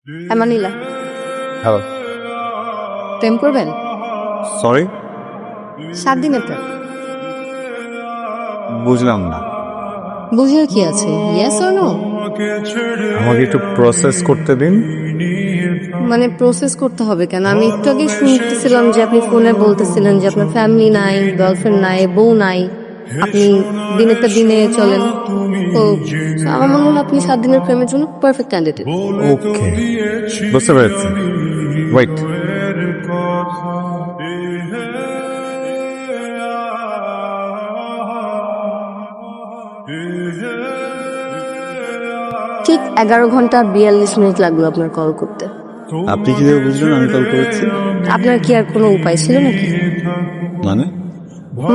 Manila hello, প্রেম করবেন? Sorry 7 দিনের প্রেম। বুঝলাম না। বুঝিয়ে কি আছে, ইয়েস অর নো? আমাকে একটু প্রসেস করতে দিন। মানে প্রসেস করতে হবে কেন? আমি একটু আগে শুনতেছিলাম যে আপনি ফোনে বলতেছিলেন যে আপনার ফ্যামিলি নাই, গার্লফ্রেন্ড নাই, বউ নাই, আপনি দিনেরটা দিনে চলেন। তো আমার মনে হলো আপনি 7 দিনের প্রেমের জন্য পারফেক্ট ক্যান্ডিডেট। ওকে, বুঝতে পেরেছি। ওয়েট, ঠিক 11 ঘন্টা 42 মিনিট লাগলো আপনার কল করতে। আপনি কিভাবে বুঝলেন আমি কল করেছি? আপনার কি আর কোনো উপায় ছিল নাকি? মানে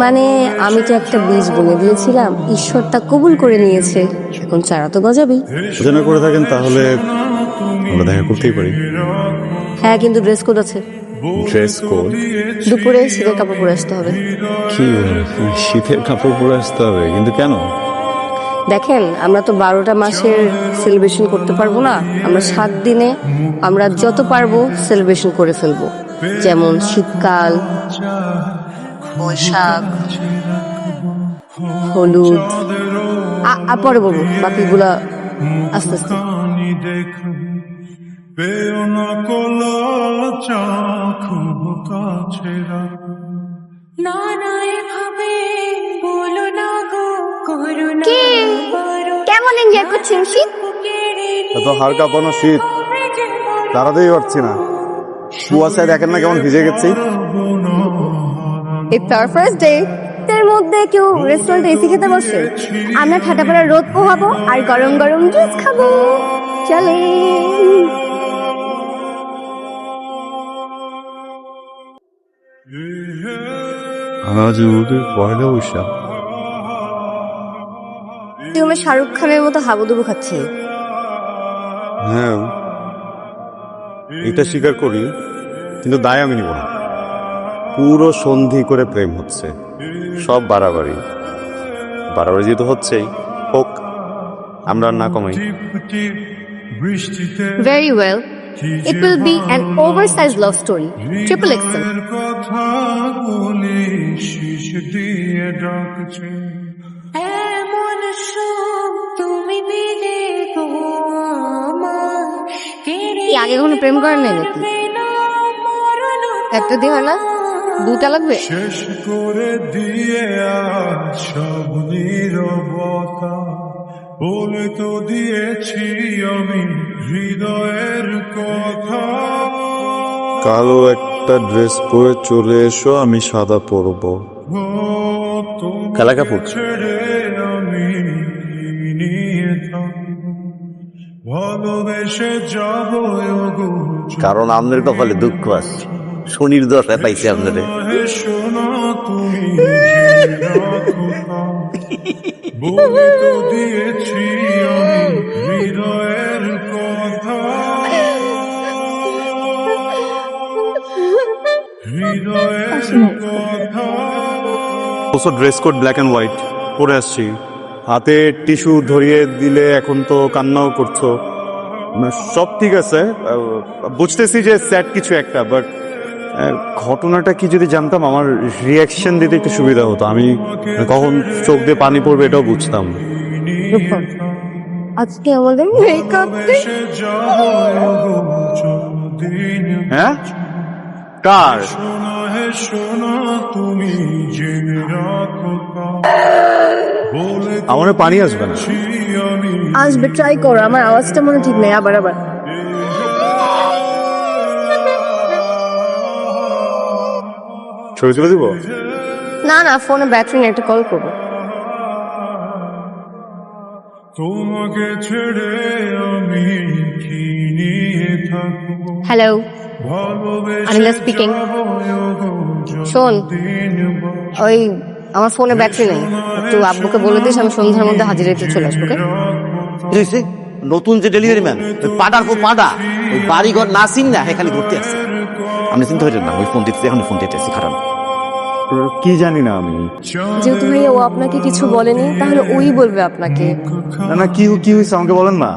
মানে আমি তো একটা বীজ বলে দিয়েছিলাম, ঈশ্বর তা কবুল করে নিয়েছে, এখন চারা তো গজাবি। যদি না করে থাকেন তাহলে আমরা দেখা করতেই পারি। হ্যাঁ, কিন্তু ড্রেস কোড আছে। Dress code? দুপুরে শীতের কাপড় পরে আসতে হবে। কি বলেন? শীতের কাপড় পরে আসতে হবে? কিন্তু কেন? দেখেন, আমরা তো 12টা মাসের সেলিব্রেশন করতে পারবো না, আমরা 7 দিনে আমরা যত পারবো সেলিব্রেশন করে ফেলবো। যেমন শীতকাল, বৈশাখ, হলুদ, পরে বলবো বাকিগুলা আস্তে আস্তে। কি কেমন এনজয় করছেন শীত? এত হাড় কাঁপানো শীত, দাঁড়াতেই পারছি না। কুয়াশায় দেখেন না কেমন ভিজে গেছি। It's our first day. এর মধ্যে কেউ রেস্টুরেন্টে এসি খেতে বসে? আমরা ঠাটা পড়া রোদ পোহাবো আর গরম গরম জুস খাবো। চলে আজ ওদের পয়লা বৈশাখ। তুই আমার শাহরুখ খানের মতো হাবুডুবু খাচ্ছি। হ্যাঁ, এটা স্বীকার করি, কিন্তু দায় আমি নিব না। পুরো সন্ধি করে প্রেম হচ্ছে, সব বাড়াবাড়ি বাড়াবাড়ি যেহেতু হচ্ছেই, হোক, আমরা আর না কমাই। Very well. It will be an oversized love story. Triple XL. কি আগে কোনো প্রেম করেন নাই নাকি? একটা দিয়ে হয় না, 2টা লাগবে? শেষ করে দিয়ে সব নীরবতা বলে তো দিয়েছি আমি হৃদয়ের কথা। কালো একটা ড্রেস পরে চলে এসো, আমি সাদা পরবো। কালা কাপড় ছেড়ে আমি নিয়ে থাকবো, ভালোবেসে যাবো কারণ আপনার কপালে দুঃখ আছে, শনির দশায় পাইছে আপনারে। শোনা তুমি বলে তো দিয়েছি আমি হৃদয়ের কথা, হৃদয়ের কথা। অবশ্য dress code black and white পরে আসছি, হাতে টিস্যু ধরিয়ে দিলে এখন তো কান্নাও করছো। সব ঠিক আছে, বুঝতেছি যে স্যাড কিছু একটা, বাট ঘটনাটা কি যদি জানতাম আমার রিয়াকশন দিতে একটু সুবিধা হতো। আমি কখন চোখ দিয়ে পানি পড়বে এটাও বুঝতাম। আজকে আমাদের মেকআপ ডে। হ্যাঁ, কার? শোনা তুমি জেনে রাখো বলে আমার পানি আসবে না। আমি আসবে, ট্রাই করো। আমার আওয়াজটা মনে ঠিক নেই, আবার আবার। ছবি তুলে দিব? না না, ফোনে ব্যাটারি নেই, একটা কল করবো। তোমাকে ছেড়ে আমি কি নিয়ে থাকবো, হ্যালো, ভালোবেসে আনিলা স্পিকিং। শোন, ওই আমার ফোনে ব্যাটারি নেই, একটু আব্বুকে বলে দিস আমি সন্ধ্যার মধ্যে হাজিরাতে চলে আসবো। ওকে? কি হয়েছে? নতুন যে ডেলিভারি ম্যান, পাডার পর পাডা, ওই বাড়িঘর না চিন না, এখানে ঘুরতে আসছে। আপনি চিন্তা হইলেন না, ওই ফোন দিতে এখন ফোন দিতেছি, খারাপ কি জানি না আমি। যেহেতু ভাইয়া ও আপনাকে কিছু বলেনি, তাহলে ওই বলবে আপনাকে। না না, কি কি হয়েছে আমাকে বলেন না।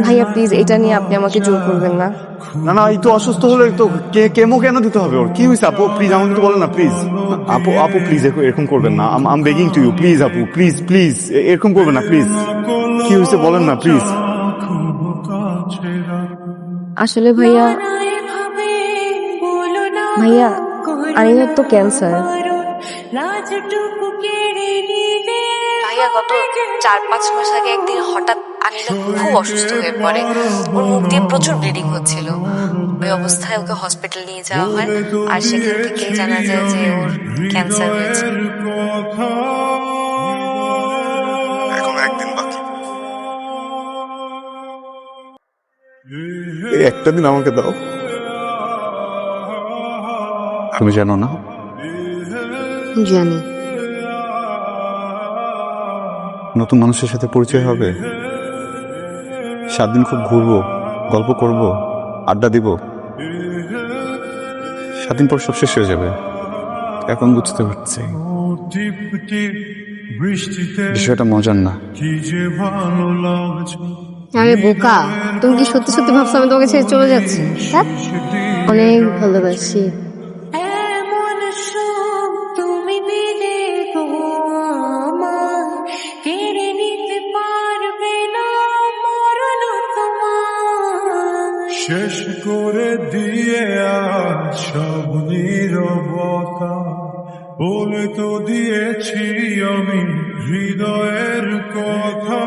ভাইয়া প্লিজ এটা নিয়ে আপনি আমাকে জোর করবেন না। না না, এই তো অসুস্থ হলে তো কেমো কেন দিতে হবে? ওর কি হয়েছে আপু? প্লিজ আমাকে তো বলেন না প্লিজ। আপু আপু প্লিজ এরকম করবেন না, আম বেগিং টু ইউ, প্লিজ আপু প্লিজ প্লিজ এরকম করবেন না প্লিজ। কি হয়েছে বলেন না প্লিজ। আসলে ভাইয়া ভাইয়া আইনের তো ক্যান্সার। ভাইয়া গত 4-5 মাস আগে একদিন হঠাৎ আনিলা খুব অসুস্থ হয়ে পড়ে। ওর মুখ দিয়ে প্রচুর ব্লিডিং হচ্ছিল। ওই অবস্থায় ওকে হসপিটাল নিয়ে যাওয়া হয়, আর সেখান থেকেই জানা যায় যে ওর ক্যান্সার হয়েছে। এখন একদিন বাকি, এই একটা দিন আমাকে দাও। তুমি জানো না জানি। নতুন মানুষের সাথে পরিচয় হবে, 7 দিন খুব ঘুরবো, গল্প করব, আড্ডা দিব, 7 দিন পর সব শেষ হয়ে যাবে। এখন বুঝতে পারছি বৃষ্টিতে বিষয়টা মজার না। কি যে ভালো লাগছে। আরে বোকা, তুমি কি সত্যি সত্যি ভাবছো আমি তোমাকে ছেড়ে চলে যাচ্ছি? হ্যাঁ, অনেক ভালোবাসি। এমন সুখ তুমি দিলে গো আমার, কেড়ে নিতে পারবে না মরণ তোমার। শেষ করে দিয়ে আজ সব নীরবতা, বলে তো দিয়েছি আমি হৃদয়ের কথা।